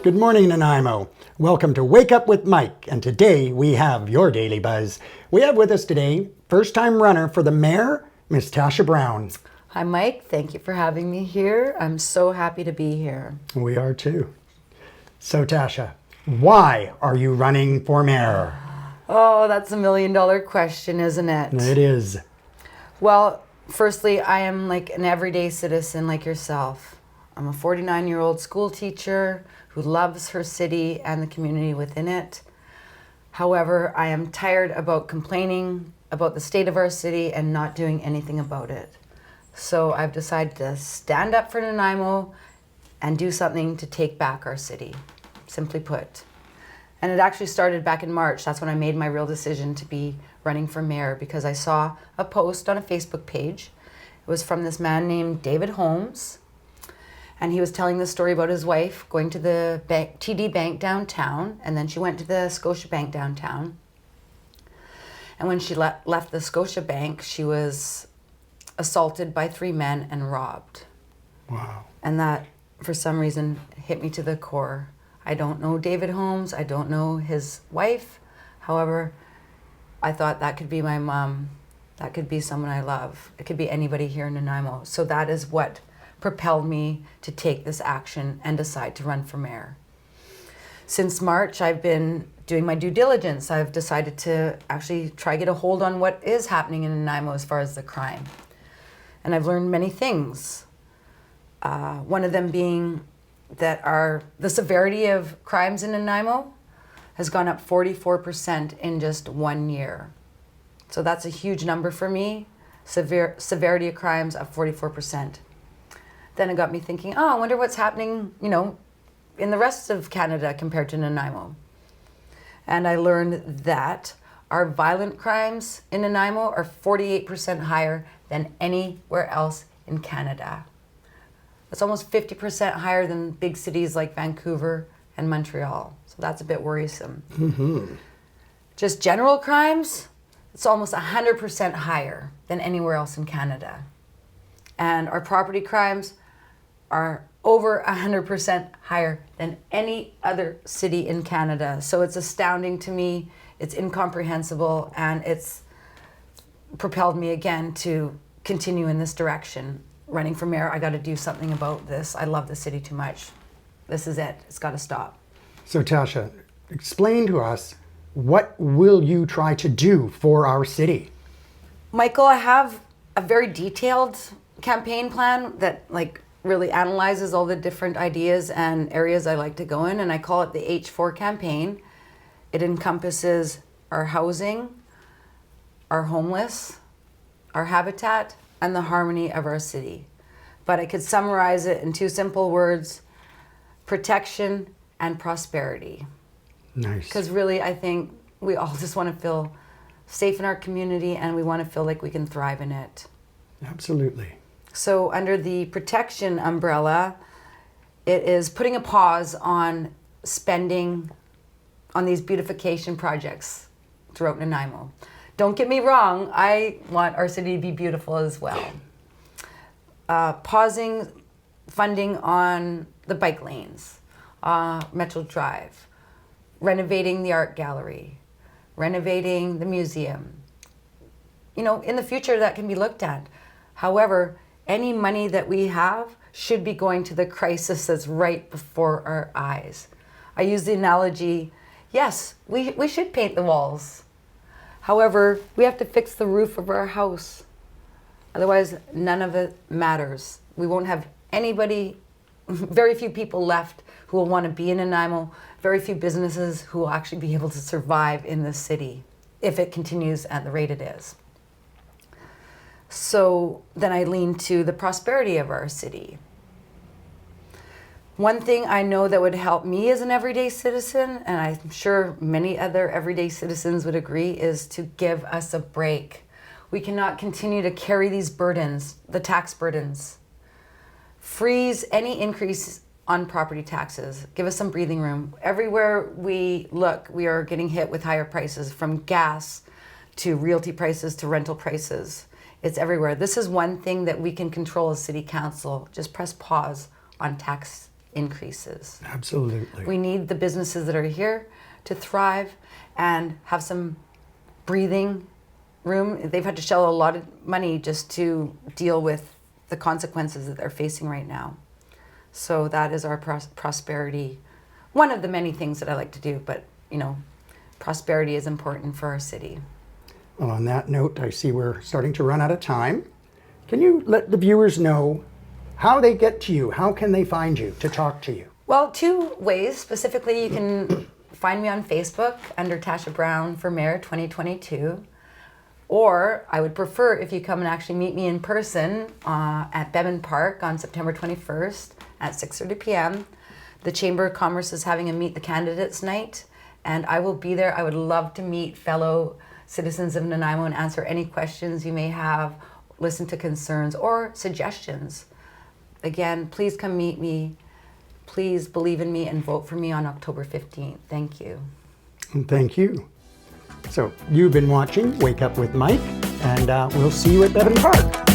Good morning, Nanaimo. Welcome to Wake Up with Mike, and today we have your Daily Buzz. We have with us today first-time runner for the mayor, Miss Tasha Brown. Hi, Mike. Thank you for having me here. I'm so happy to be here. We are too. So, Tasha, why are you running for mayor? Oh, that's a million-dollar question, isn't it? It is. Well, firstly, I am like an everyday citizen like yourself. I'm a 49-year-old school teacher who loves her city and the community within it. However, I am tired about complaining about the state of our city and not doing anything about it. So I've decided to stand up for Nanaimo and do something to take back our city, simply put. And it actually started back in March. That's when I made my real decision to be running for mayor, because I saw a post on a Facebook page. It was from this man named David Holmes. And he was telling the story about his wife going to the TD Bank downtown, and then she went to the Scotia Bank downtown. And when she left the Scotia Bank, she was assaulted by 3 men and robbed. Wow. And that, for some reason, hit me to the core. I don't know David Holmes. I don't know his wife. However, I thought that could be my mom. That could be someone I love. It could be anybody here in Nanaimo. So that is what propelled me to take this action and decide to run for mayor. Since March, I've been doing my due diligence. I've decided to actually try to get a hold on what is happening in Nanaimo as far as the crime. And I've learned many things. One of them being that the severity of crimes in Nanaimo has gone up 44% in just 1 year. So that's a huge number for me. Severity of crimes of 44%. Then it got me thinking, I wonder what's happening, in the rest of Canada compared to Nanaimo. And I learned that our violent crimes in Nanaimo are 48% higher than anywhere else in Canada. That's almost 50% higher than big cities like Vancouver and Montreal. So that's a bit worrisome. Mm-hmm. Just general crimes, it's almost 100% higher than anywhere else in Canada. And our property crimes are over 100% higher than any other city in Canada. So it's astounding to me, it's incomprehensible, and it's propelled me again to continue in this direction. Running for mayor, I got to do something about this. I love the city too much. This is it. It's got to stop. So, Tasha, explain to us, what will you try to do for our city? Michael, I have a very detailed campaign plan that really analyzes all the different ideas and areas I like to go in, and I call it the H4 campaign. It encompasses our housing, our homeless, our habitat, and the harmony of our city. But I could summarize it in 2 simple words: protection and prosperity. Nice. Because really, I think we all just want to feel safe in our community, and we want to feel like we can thrive in it. Absolutely. So under the protection umbrella, it is putting a pause on spending on these beautification projects throughout Nanaimo. Don't get me wrong, I want our city to be beautiful as well. Pausing funding on the bike lanes, Metro Drive, renovating the art gallery, renovating the museum. In the future that can be looked at. However, any money that we have should be going to the crisis that's right before our eyes. I use the analogy, yes, we should paint the walls. However, we have to fix the roof of our house. Otherwise, none of it matters. We won't have anybody, very few people left who will want to be in Nanaimo, very few businesses who will actually be able to survive in this city if it continues at the rate it is. So then I lean to the prosperity of our city. One thing I know that would help me as an everyday citizen, and I'm sure many other everyday citizens would agree, is to give us a break. We cannot continue to carry these burdens, the tax burdens. Freeze any increase on property taxes. Give us some breathing room. Everywhere we look, we are getting hit with higher prices, from gas to realty prices to rental prices. It's everywhere. This is one thing that we can control as city council. Just press pause on tax increases. Absolutely. We need the businesses that are here to thrive and have some breathing room. They've had to shell a lot of money just to deal with the consequences that they're facing right now. So that is our prosperity. One of the many things that I like to do, but prosperity is important for our city. Well, on that note, I see we're starting to run out of time. Can you let the viewers know how they get to you? How can they find you to talk to you? Well, two ways. Specifically, you can find me on Facebook under Tasha Brown for Mayor 2022. Or I would prefer if you come and actually meet me in person at Bevan Park on September 21st at 6:30 p.m. The Chamber of Commerce is having a Meet the Candidates night, and I will be there. I would love to meet fellow citizens of Nanaimo and answer any questions you may have, listen to concerns or suggestions. Again, please come meet me. Please believe in me and vote for me on October 15th. Thank you. And thank you. So you've been watching Wake Up with Mike, and we'll see you at Bevan Park.